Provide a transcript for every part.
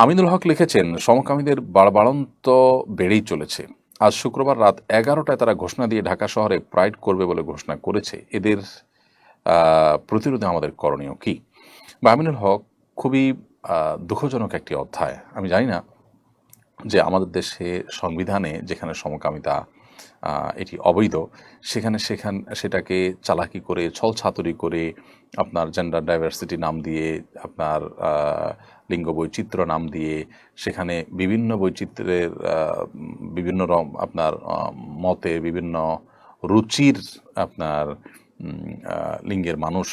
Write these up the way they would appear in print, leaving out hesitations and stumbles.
আমিনুল হক লিখেছেন, সমকামীদের বাড়বাড়ন্ত বেড়েই চলেছে। আজ শুক্রবার রাত 11টায় তারা ঘোষণা দিয়ে ঢাকা শহরে প্রাইড করবে বলে ঘোষণা করেছে। এদের প্রতিরোধে আমাদের করণীয় কি? বা আমিনুল হক, খুবই দুঃখজনক একটি অধ্যায়। আমি জানি না যে আমাদের দেশে সংবিধানে যেখানে সমকামিতা এটি অবৈধ, সেটাকে চালাকি করে, ছলছাতুরি করে, আপনার জেন্ডার ডাইভার্সিটি নাম দিয়ে, আপনার লিঙ্গ বৈচিত্র্য নাম দিয়ে, সেখানে বিভিন্ন বৈচিত্র্যের বিভিন্ন আপনার মতে, বিভিন্ন রুচির আপনার লিঙ্গের মানুষ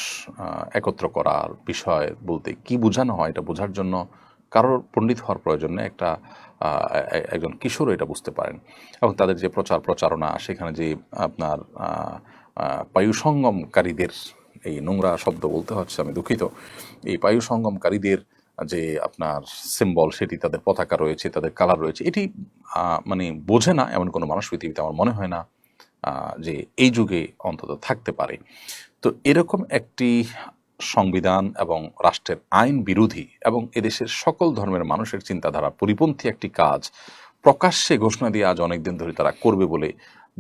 একত্র করার বিষয় বলতে কি বোঝানো হয়, এটা বোঝার জন্য কারোর পণ্ডিত হওয়ার প্রয়োজন নেই। একজন কিশোরও এটা বুঝতে পারেন। এবং তাদের যে প্রচারণা, সেখানে যে আপনার পায়ুসঙ্গমকারীদের, এই নোংরা শব্দ বলতে হচ্ছে, আমি দুঃখিত, এই পায়ুসঙ্গমকারীদের যে আপনার সিম্বল, সেটি তাদের পতাকা রয়েছে, তাদের কালার রয়েছে, এটি মানে বোঝে না এমন কোনো মানুষ পৃথিবীতে আমার মনে হয় না যে এই যুগে অন্তত থাকতে পারে। তো এরকম একটি সংবিধান এবং রাষ্ট্রের আইন বিরোধী এবং এদেশের সকল ধর্মের মানুষের চিন্তাধারা পরিপন্থী একটি কাজ প্রকাশ্যে ঘোষণা দিয়ে আজ অনেকদিন ধরে তারা করবে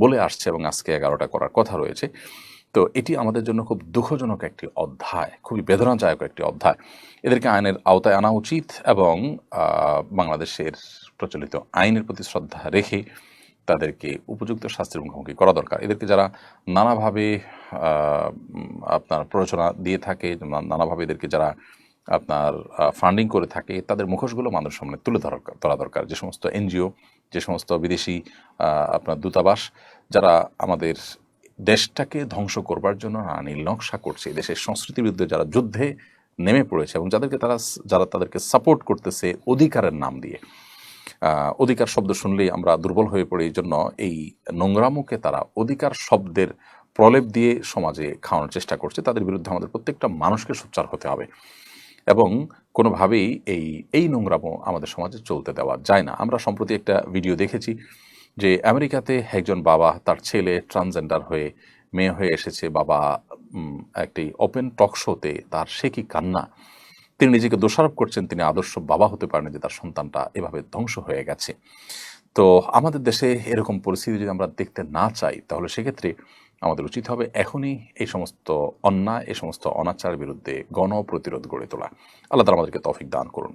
বলে আসছে, এবং আজকে 11টা করার কথা রয়েছে। তো এটি আমাদের জন্য খুব দুঃখজনক একটি অধ্যায়, খুবই বেদনাদায়ক একটি অধ্যায়। এদেরকে আইনের আওতায় আনা উচিত এবং বাংলাদেশের প্রচলিত আইনের প্রতি শ্রদ্ধা রেখে তাদেরকে উপযুক্ত শাস্তির মুখোমুখি করা দরকার। এদেরকে যারা নানাভাবে আপনার প্ররোচনা দিয়ে থাকে, নানাভাবে এদেরকে যারা আপনার ফান্ডিং করে থাকে, তাদের মুখোশগুলো মানুষের সামনে তুলে ধরা দরকার। যে সমস্ত এনজিও, যে সমস্ত বিদেশি আপনার দূতাবাস, যারা আমাদের দেশটাকে ধ্বংস করবার জন্য নীল নকশা করছে, দেশের সংস্কৃতির বিরুদ্ধে যারা যুদ্ধে নেমে পড়েছে এবং যারা তাদেরকে সাপোর্ট করতেছে অধিকারের নাম দিয়ে। অধিকার শব্দ শুনলেই আমরা দুর্বল হয়ে পড়ি, এই জন্য এই নোংরামুখে তারা অধিকার শব্দের প্রলেপ দিয়ে সমাজে খাওয়ানোর চেষ্টা করছে। তাদের বিরুদ্ধে আমাদের প্রত্যেকটা মানুষকে সোচ্চার হতে হবে এবং কোনোভাবেই এই নোংরামো আমাদের সমাজে চলতে দেওয়া যায় না। আমরা সম্প্রতি একটা ভিডিও দেখেছি যে আমেরিকাতে একজন বাবা, তার ছেলে ট্রান্সজেন্ডার হয়ে মেয়ে হয়ে এসেছে। বাবা একটি ওপেন টক শোতে তার সে কি কান্না! তিনি নিজেকে দোষারোপ করছেন তিনি আদর্শ বাবা হতে পারেন, যে তার সন্তানটা এভাবে ধ্বংস হয়ে গেছে। তো আমাদের দেশে এরকম পরিস্থিতি যদি আমরা দেখতে না চাই, তাহলে সেক্ষেত্রে আমাদের উচিত হবে এখনই এই সমস্ত অন্যায়, এই সমস্ত অনাচারের বিরুদ্ধে গণ প্রতিরোধ গড়ে তোলা। আল্লাহ তাআলা আমাদেরকে তৌফিক দান করুন।